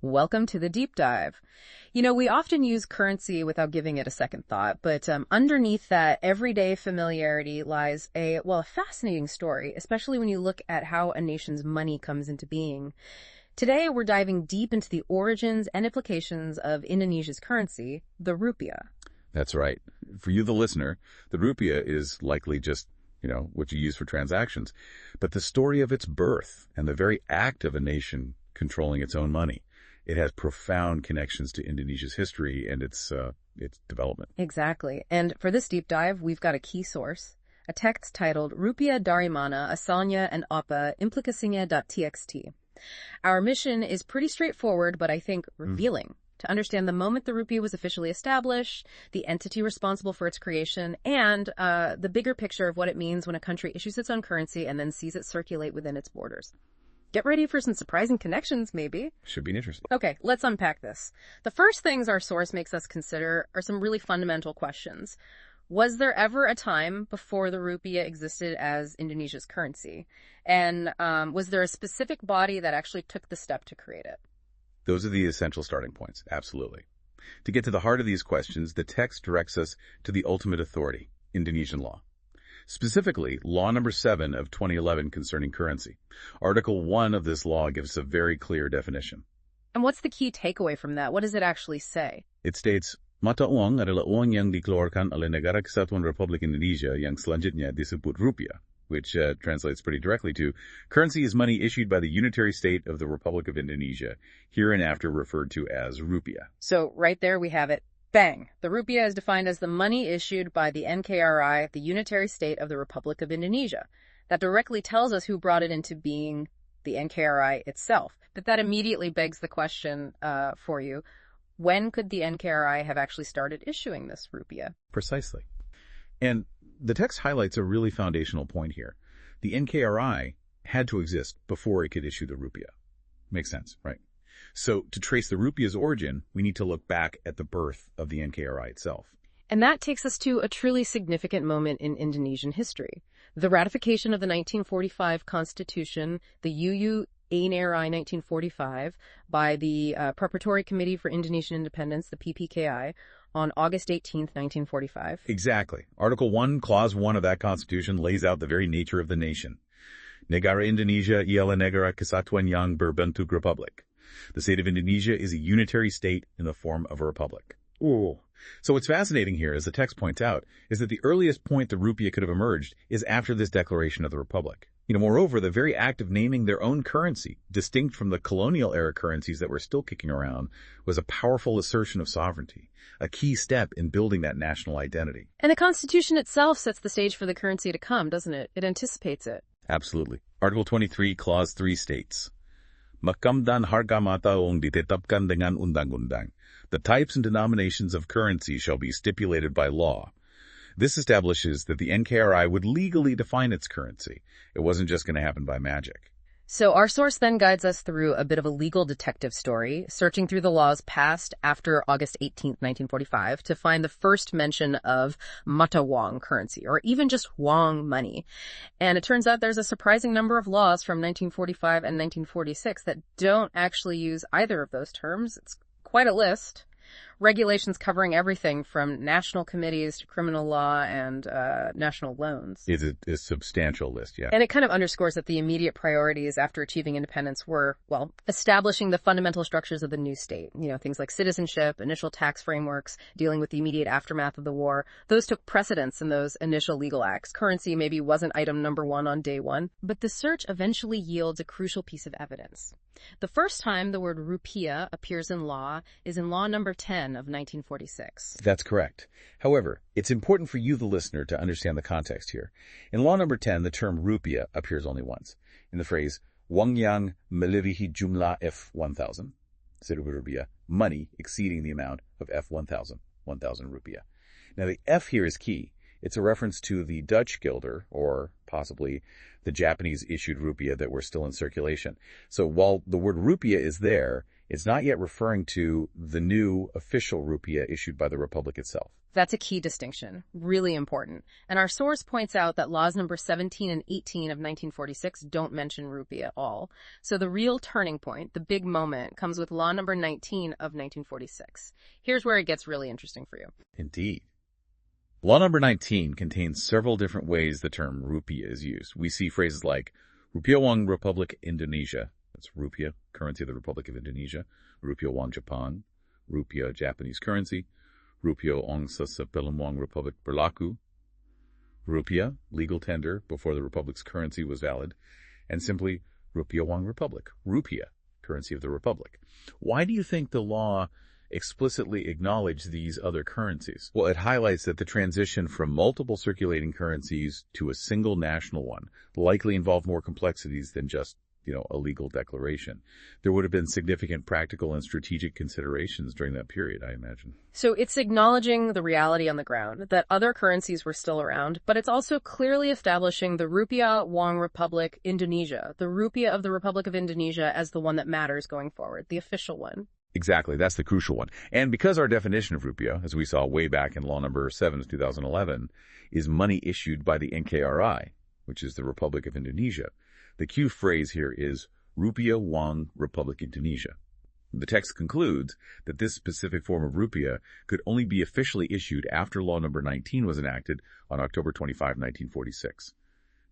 Welcome to the deep dive. We often use currency without giving it a second thought, but underneath that everyday familiarity lies a fascinating story, especially when you look at how a nation's money comes into being. Today, we're diving deep into the origins and implications of Indonesia's currency, the rupiah. That's right. For you, the listener, the rupiah is likely just, what you use for transactions. But the story of its birth and the very act of a nation controlling its own money, it has profound connections to Indonesia's history and its development. Exactly. And for this deep dive, we've got a key source, a text titled Rupiah dari mana asalnya and apa implikasinya.txt. Our mission is pretty straightforward, but I think revealing. To understand the moment the rupee was officially established, the entity responsible for its creation, and the bigger picture of what it means when a country issues its own currency and then sees it circulate within its borders. Get ready for some surprising connections, maybe. Should be interesting. Okay, let's unpack this. The first things our source makes us consider are some really fundamental questions. Was there ever a time before the rupiah existed as Indonesia's currency? And was there a specific body that actually took the step to create it? Those are the essential starting points, absolutely. To get to the heart of these questions, the text directs us to the ultimate authority, Indonesian law. Specifically, Law Number 7 of 2011 concerning currency. Article 1 of this law gives a very clear definition. And what's the key takeaway from that? What does it actually say? It states, mata uang adalah uang yang dikeluarkan oleh Negara Kesatuan Republik Indonesia yang selanjutnya disebut rupiah, which translates pretty directly to, currency is money issued by the unitary state of the Republic of Indonesia, hereinafter referred to as rupiah. So right there we have it. Bang! The rupiah is defined as the money issued by the NKRI, the unitary state of the Republic of Indonesia. That directly tells us who brought it into being, the NKRI itself. But that immediately begs the question for you, when could the NKRI have actually started issuing this rupiah? Precisely. And the text highlights a really foundational point here. The NKRI had to exist before it could issue the rupiah. Makes sense, right? So to trace the rupiah's origin, we need to look back at the birth of the NKRI itself. And that takes us to a truly significant moment in Indonesian history. The ratification of the 1945 Constitution, the UU NRI 1945, by the Preparatory Committee for Indonesian Independence, the PPKI, on August 18th, 1945. Exactly. Article 1, Clause 1 of that Constitution lays out the very nature of the nation. Negara Indonesia ialah negara kesatuan yang berbentuk republik. The state of Indonesia is a unitary state in the form of a republic. Ooh. So what's fascinating here, as the text points out, is that the earliest point the rupiah could have emerged is after this declaration of the republic. Moreover, the very act of naming their own currency, distinct from the colonial-era currencies that were still kicking around, was a powerful assertion of sovereignty, a key step in building that national identity. And the Constitution itself sets the stage for the currency to come, doesn't it? It anticipates it. Absolutely. Article 23, Clause 3 states, Makam dan harga mata uang ditetapkan dengan undang-undang. The types and denominations of currency shall be stipulated by law. This establishes that the NKRI would legally define its currency. It wasn't just going to happen by magic. So our source then guides us through a bit of a legal detective story, searching through the laws passed after August 18th, 1945, to find the first mention of mata uang currency, or even just uang money. And it turns out there's a surprising number of laws from 1945 and 1946 that don't actually use either of those terms. It's quite a list. Regulations covering everything from national committees to criminal law and national loans. It's a substantial list, yeah. And it kind of underscores that the immediate priorities after achieving independence were, establishing the fundamental structures of the new state. Things like citizenship, initial tax frameworks, dealing with the immediate aftermath of the war. Those took precedence in those initial legal acts. Currency maybe wasn't item number one on day one, but the search eventually yields a crucial piece of evidence. The first time the word rupiah appears in law is in Law Number 10 of 1946. That's correct. However, it's important for you, the listener, to understand the context here. In Law Number 10, the term rupiah appears only once, in the phrase, wang yang melebihi jumlah F1000, rupiah, money exceeding the amount of F1000, 1,000 rupiah. Now, the F here is key. It's a reference to the Dutch guilder, or possibly the Japanese-issued rupiah that were still in circulation. So while the word rupiah is there, It's not yet referring to the new official rupiah issued by the Republic itself. That's a key distinction, really important. And our source points out that laws number 17 and 18 of 1946 don't mention rupee at all. So the real turning point, the big moment, comes with law number 19 of 1946. Here's where it gets really interesting for you. Indeed. Law number 19 contains several different ways the term rupiah is used. We see phrases like Rupiah Wang Republic Indonesia, that's rupiah, currency of the Republic of Indonesia, Rupiah Wang Japan, rupiah Japanese currency, Rupiah Wang sa Wang Republic Berlaku, rupiah, legal tender before the Republic's currency was valid, and simply Rupiah Wang Republic, rupiah, currency of the Republic. Why do you think the law explicitly acknowledged these other currencies? Well, it highlights that the transition from multiple circulating currencies to a single national one likely involved more complexities than just a legal declaration. There would have been significant practical and strategic considerations during that period, I imagine. So it's acknowledging the reality on the ground, that other currencies were still around, but it's also clearly establishing the Rupiah Wang Republic Indonesia, the rupiah of the Republic of Indonesia, as the one that matters going forward, the official one. Exactly. That's the crucial one. And because our definition of rupiah, as we saw way back in law number 7 of 2011, is money issued by the NKRI, which is the Republic of Indonesia, the key phrase here is Rupiah Wang Republic Indonesia. The text concludes that this specific form of rupiah could only be officially issued after law number 19 was enacted on October 25, 1946.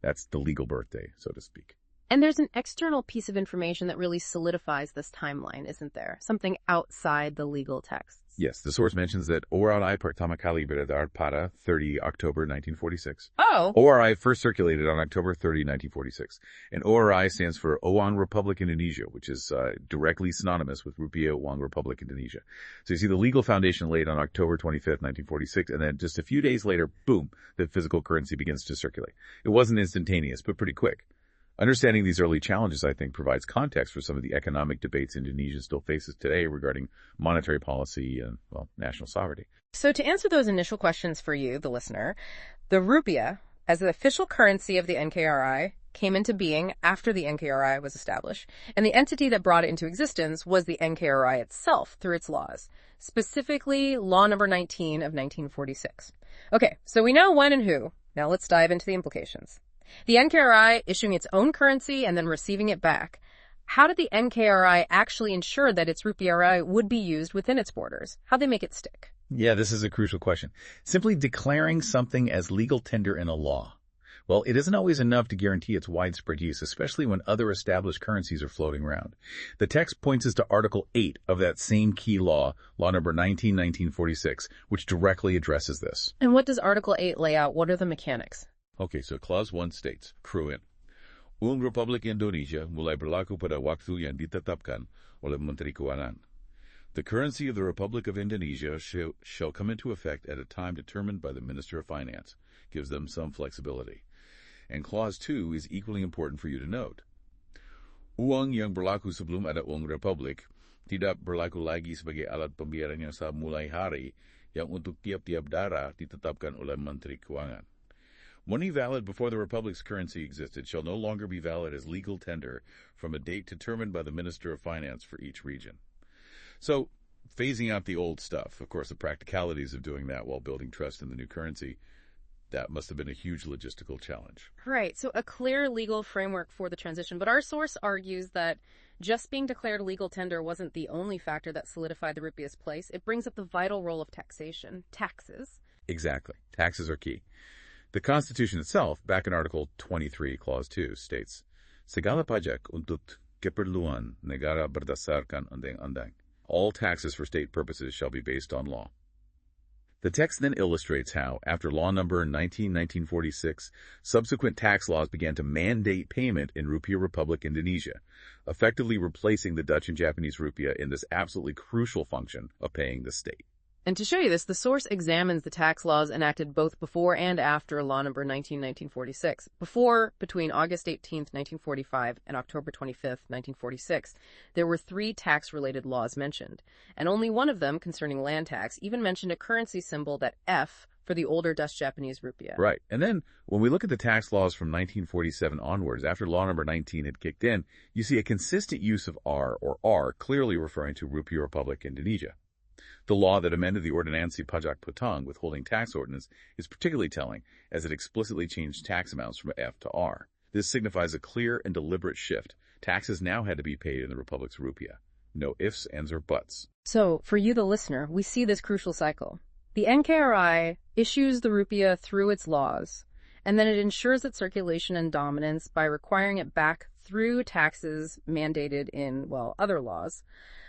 That's the legal birthday, so to speak. And there's an external piece of information that really solidifies this timeline, isn't there? Something outside the legal texts. Yes, the source mentions that ORI pertama kali beredar pada 30 October 1946. Oh! ORI first circulated on October 30, 1946. And ORI stands for Wang Republic Indonesia, which is directly synonymous with Rupiah Wang Republic Indonesia. So you see the legal foundation laid on October 25th, 1946, and then just a few days later, boom, the physical currency begins to circulate. It wasn't instantaneous, but pretty quick. Understanding these early challenges, I think, provides context for some of the economic debates Indonesia still faces today regarding monetary policy and, national sovereignty. So to answer those initial questions for you, the listener, the rupiah, as the official currency of the NKRI, came into being after the NKRI was established, and the entity that brought it into existence was the NKRI itself through its laws, specifically Law Number 19 of 1946. Okay, so we know when and who. Now let's dive into the implications. The NKRI issuing its own currency and then receiving it back. How did the NKRI actually ensure that its rupiah would be used within its borders? How'd they make it stick? Yeah, this is a crucial question. Simply declaring something as legal tender in a law. Well, it isn't always enough to guarantee its widespread use, especially when other established currencies are floating around. The text points us to Article 8 of that same key law, Law Number 19, 1946, which directly addresses this. And what does Article 8 lay out? What are the mechanics? Okay, so Clause 1 states, Cruin, Ang Republik Indonesia mulai berlaku pada waktu yang ditetapkan oleh Menteri Keuangan. The currency of the Republic of Indonesia shall come into effect at a time determined by the Minister of Finance. Gives them some flexibility. And Clause 2 is equally important for you to note. Uang yang berlaku sebelum ada uang Republik tidak berlaku lagi sebagai alat pembayaran yang sah mulai hari yang untuk tiap-tiap daerah ditetapkan oleh Menteri Keuangan. Money valid before the Republic's currency existed shall no longer be valid as legal tender from a date determined by the Minister of Finance for each region. So, phasing out the old stuff, of course, the practicalities of doing that while building trust in the new currency, that must have been a huge logistical challenge. Right, so a clear legal framework for the transition. But our source argues that just being declared legal tender wasn't the only factor that solidified the rupiah's place. It brings up the vital role of taxation, taxes. Exactly. Taxes are key. The Constitution itself, back in Article 23, Clause 2, states, Segala pajak untuk keperluan negara berdasarkan undang-undang. All taxes for state purposes shall be based on law. The text then illustrates how, after Law Number 19, 1946, subsequent tax laws began to mandate payment in Rupiah Republic Indonesia, effectively replacing the Dutch and Japanese rupiah in this absolutely crucial function of paying the state. And to show you this, the source examines the tax laws enacted both before and after Law Number 1946. Before, between August 18th, 1945 and October 25th, 1946, there were 3 tax-related laws mentioned, and only one of them, concerning land tax, even mentioned a currency symbol, that F, for the older Dutch Japanese rupiah. Right. And then when we look at the tax laws from 1947 onwards, after Law Number 19 had kicked in, you see a consistent use of R, or R, clearly referring to Rupiah Republic Indonesia. The law that amended the Ordonansi Pajak Potong withholding tax ordinance is particularly telling, as it explicitly changed tax amounts from F to R. This signifies a clear and deliberate shift. Taxes now had to be paid in the Republic's rupiah. No ifs, ands, or buts. So, for you, the listener, we see this crucial cycle. The NKRI issues the rupiah through its laws, and then it ensures its circulation and dominance by requiring it back through taxes mandated in, well, other laws.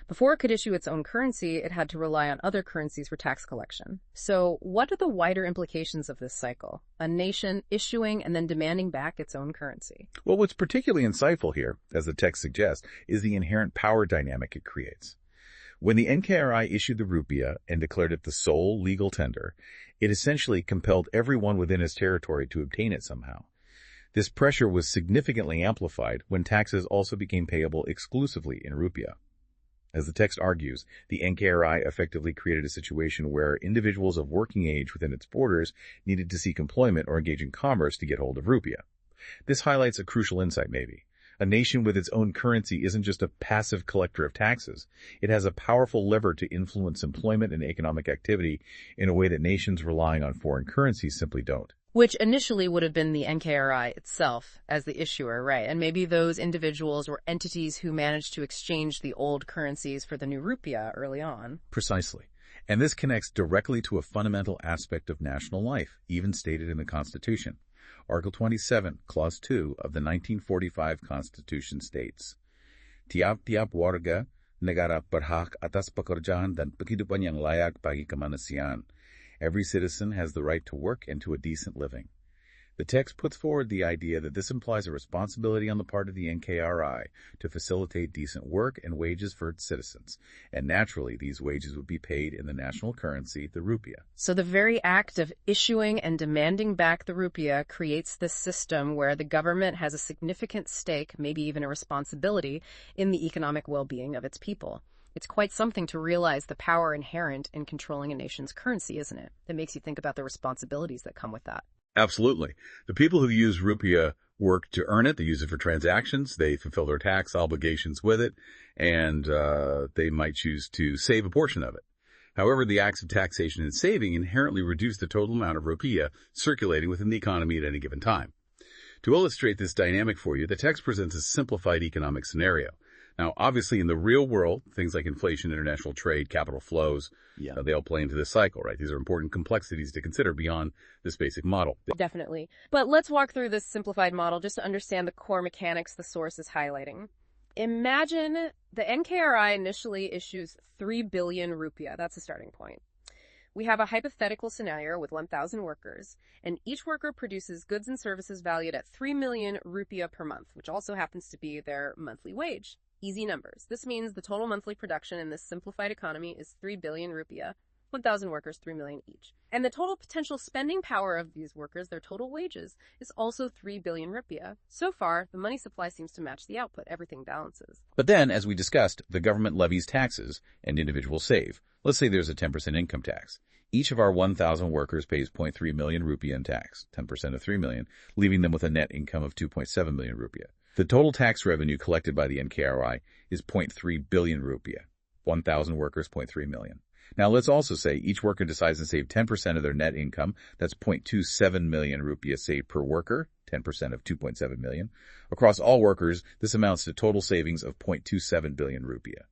Before it could issue its own currency, it had to rely on other currencies for tax collection. So what are the wider implications of this cycle? A nation issuing and then demanding back its own currency. Well, what's particularly insightful here, as the text suggests, is the inherent power dynamic it creates. When the NKRI issued the rupiah and declared it the sole legal tender, it essentially compelled everyone within its territory to obtain it somehow. This pressure was significantly amplified when taxes also became payable exclusively in rupiah. As the text argues, the NKRI effectively created a situation where individuals of working age within its borders needed to seek employment or engage in commerce to get hold of rupiah. This highlights a crucial insight maybe. A nation with its own currency isn't just a passive collector of taxes. It has a powerful lever to influence employment and economic activity in a way that nations relying on foreign currencies simply don't. Which initially would have been the NKRI itself as the issuer, right? And maybe those individuals or entities who managed to exchange the old currencies for the new rupiah early on. Precisely. And this connects directly to a fundamental aspect of national life, even stated in the Constitution. Article 27, Clause 2 of the 1945 Constitution states, Tiap-tiap warga negara berhak atas pekerjaan dan penghidupan yang layak bagi kemanusiaan. Every citizen has the right to work and to a decent living. The text puts forward the idea that this implies a responsibility on the part of the NKRI to facilitate decent work and wages for its citizens, and naturally these wages would be paid in the national currency, the rupiah. So the very act of issuing and demanding back the rupiah creates this system where the government has a significant stake, maybe even a responsibility, in the economic well-being of its people. It's quite something to realize the power inherent in controlling a nation's currency, isn't it? That makes you think about the responsibilities that come with that. Absolutely. The people who use rupiah work to earn it. They use it for transactions. They fulfill their tax obligations with it, and they might choose to save a portion of it. However, the acts of taxation and saving inherently reduce the total amount of rupiah circulating within the economy at any given time. To illustrate this dynamic for you, the text presents a simplified economic scenario. Now, obviously, in the real world, things like inflation, international trade, capital flows, they all play into this cycle, right? These are important complexities to consider beyond this basic model. Definitely. But let's walk through this simplified model just to understand the core mechanics the source is highlighting. Imagine the NKRI initially issues 3 billion rupiah. That's the starting point. We have a hypothetical scenario with 1,000 workers, and each worker produces goods and services valued at 3 million rupiah per month, which also happens to be their monthly wage. Easy numbers. This means the total monthly production in this simplified economy is 3 billion rupiah, 1,000 workers, 3 million each. And the total potential spending power of these workers, their total wages, is also 3 billion rupiah. So far, the money supply seems to match the output. Everything balances. But then, as we discussed, the government levies taxes and individuals save. Let's say there's a 10% income tax. Each of our 1,000 workers pays 0.3 million rupiah in tax, 10% of 3 million, leaving them with a net income of 2.7 million rupiah. The total tax revenue collected by the NKRI is 0.3 billion rupiah. 1,000 workers, 0.3 million. Now let's also say each worker decides to save 10% of their net income. That's 0.27 million rupiah saved per worker, 10% of 2.7 million. Across all workers, this amounts to total savings of 0.27 billion rupiah.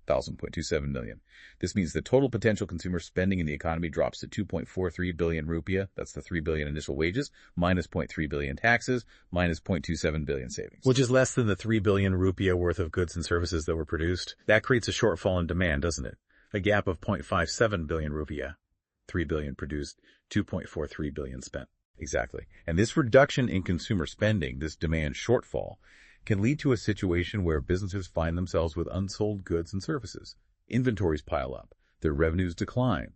1,000.27 million. This means the total potential consumer spending in the economy drops to 2.43 billion rupiah. That's the 3 billion initial wages, minus 0.3 billion taxes, minus 0.27 billion savings. Which is less than the 3 billion rupiah worth of goods and services that were produced. That creates a shortfall in demand, doesn't it? A gap of 0.57 billion rupiah. 3 billion produced, 2.43 billion spent. Exactly. And this reduction in consumer spending, this demand shortfall, can lead to a situation where businesses find themselves with unsold goods and services. Inventories pile up, their revenues decline,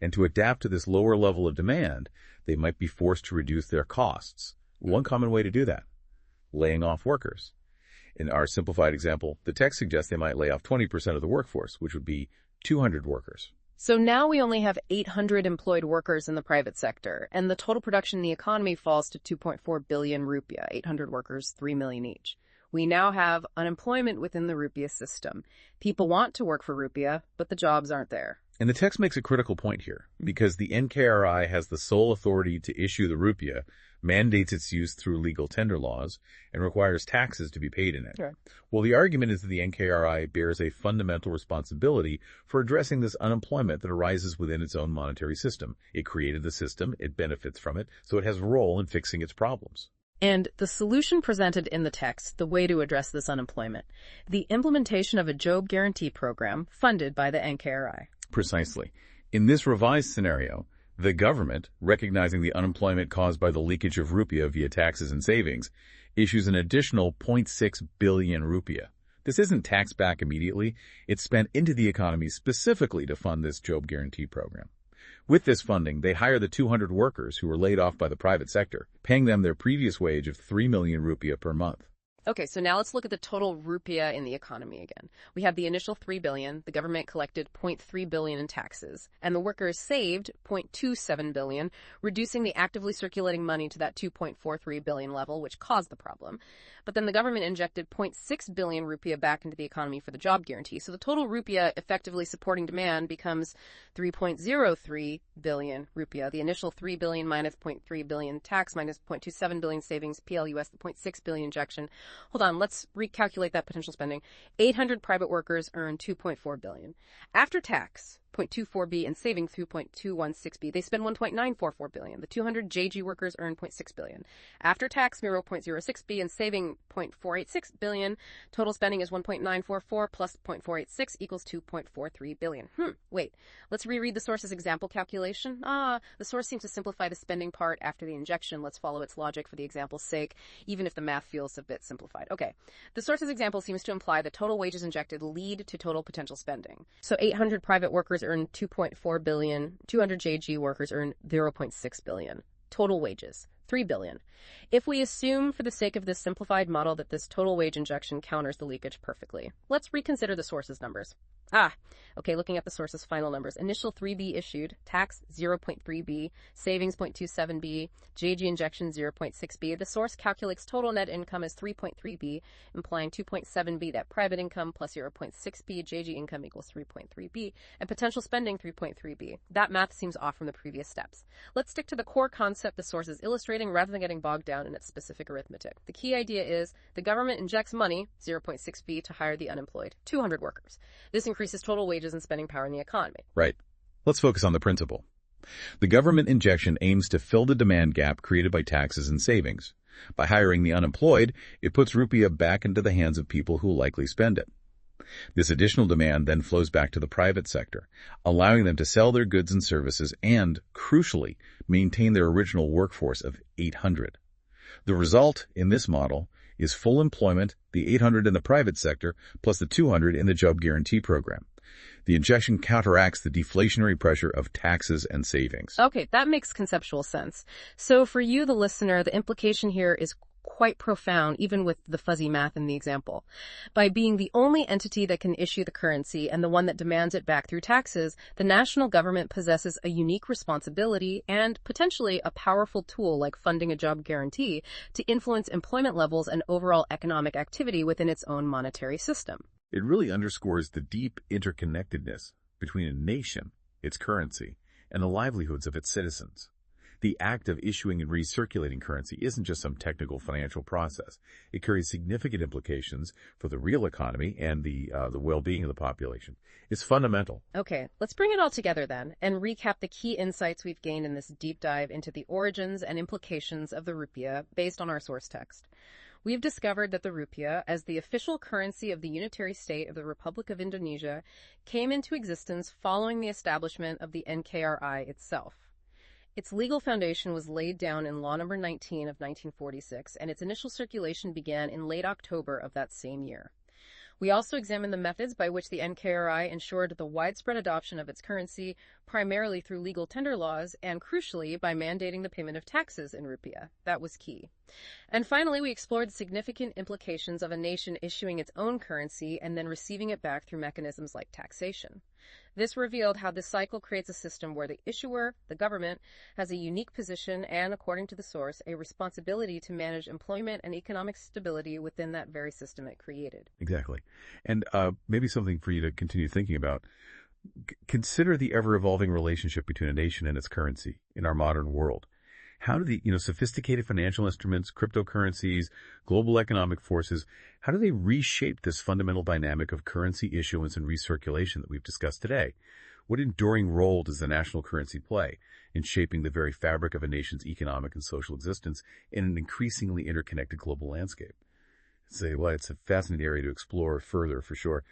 And to adapt to this lower level of demand, they might be forced to reduce their costs. One common way to do that, laying off workers. In our simplified example, the text suggests they might lay off 20% of the workforce, which would be 200 workers. So now we only have 800 employed workers in the private sector, and the total production in the economy falls to 2.4 billion rupiah, 800 workers, 3 million each. We now have unemployment within the rupiah system. People want to work for rupiah, but the jobs aren't there. And the text makes a critical point here, because the NKRI has the sole authority to issue the rupiah, mandates its use through legal tender laws, and requires taxes to be paid in it. Right. Well, the argument is that the NKRI bears a fundamental responsibility for addressing this unemployment that arises within its own monetary system. It created the system, it benefits from it, so it has a role in fixing its problems. And the solution presented in the text, the way to address this unemployment, the implementation of a job guarantee program funded by the NKRI. Precisely. In this revised scenario, the government, recognizing the unemployment caused by the leakage of rupiah via taxes and savings, issues an additional 0.6 billion rupiah. This isn't taxed back immediately. It's spent into the economy specifically to fund this job guarantee program. With this funding, they hire the 200 workers who were laid off by the private sector, paying them their previous wage of 3 million rupiah per month. Okay, so now let's look at the total rupiah in the economy again. We have the initial 3 billion, the government collected 0.3 billion in taxes, and the workers saved 0.27 billion, reducing the actively circulating money to that 2.43 billion level, which caused the problem. But then the government injected 0.6 billion rupiah back into the economy for the job guarantee. So the total rupiah effectively supporting demand becomes 3.03 billion rupiah. The initial 3 billion minus 0.3 billion tax minus 0.27 billion savings, PLUS, the 0.6 billion injection. Hold on, let's recalculate that potential spending. 800 private workers earn 2.4 billion. After tax, 0.24B and saving through 0.216B, they spend 1.944 billion. The 200 JG workers earn 0.6 billion. After tax, 0.06B and saving 0.486 billion. Total spending is 1.944 plus 0.486 equals 2.43 billion. Wait, let's reread the source's example calculation. The source seems to simplify the spending part after the injection. Let's follow its logic for the example's sake, even if the math feels a bit simplified. Okay, the source's example seems to imply that total wages injected lead to total potential spending. So 800 private workers earn 2.4 billion, 200 JG workers earn 0.6 billion. Total wages, 3 billion. If we assume for the sake of this simplified model that this total wage injection counters the leakage perfectly, let's reconsider the source's numbers. Okay, looking at the source's final numbers. Initial 3B issued, tax 0.3B, savings 0.27B, JG injection 0.6B. The source calculates total net income as 3.3B, implying 2.7B that private income plus 0.6B, JG income equals 3.3B, and potential spending 3.3B. That math seems off from the previous steps. Let's stick to the core concept the source is illustrating rather than getting bogged down in its specific arithmetic. The key idea is the government injects money, 0.6B, to hire the unemployed, 200 workers. This increases total wages and spending power in the economy. Right. Let's focus on the principle. The government injection aims to fill the demand gap created by taxes and savings. By hiring the unemployed, it puts rupiah back into the hands of people who likely spend it. This additional demand then flows back to the private sector, allowing them to sell their goods and services and, crucially, maintain their original workforce of 800. The result, in this model, is full employment, the 800 in the private sector, plus the 200 in the job guarantee program. The injection counteracts the deflationary pressure of taxes and savings. Okay, that makes conceptual sense. So for you, the listener, the implication here is quite profound, even with the fuzzy math in the example. By being the only entity that can issue the currency and the one that demands it back through taxes, the national government possesses a unique responsibility and potentially a powerful tool like funding a job guarantee to influence employment levels and overall economic activity within its own monetary system. It really underscores the deep interconnectedness between a nation, its currency, and the livelihoods of its citizens. The act of issuing and recirculating currency isn't just some technical financial process. It carries significant implications for the real economy and the well-being of the population. It's fundamental. Okay, let's bring it all together then and recap the key insights we've gained in this deep dive into the origins and implications of the rupiah based on our source text. We've discovered that the rupiah, as the official currency of the unitary state of the Republic of Indonesia, came into existence following the establishment of the NKRI itself. Its legal foundation was laid down in Law No. 19 of 1946, and its initial circulation began in late October of that same year. We also examined the methods by which the NKRI ensured the widespread adoption of its currency, primarily through legal tender laws and, crucially, by mandating the payment of taxes in rupiah. That was key. And finally, we explored the significant implications of a nation issuing its own currency and then receiving it back through mechanisms like taxation. This revealed how this cycle creates a system where the issuer, the government, has a unique position and, according to the source, a responsibility to manage employment and economic stability within that very system it created. Exactly. And maybe something for you to continue thinking about. Consider the ever-evolving relationship between a nation and its currency in our modern world. How do the, sophisticated financial instruments, cryptocurrencies, global economic forces, how do they reshape this fundamental dynamic of currency issuance and recirculation that we've discussed today? What enduring role does the national currency play in shaping the very fabric of a nation's economic and social existence in an increasingly interconnected global landscape? It's a fascinating area to explore further, for sure.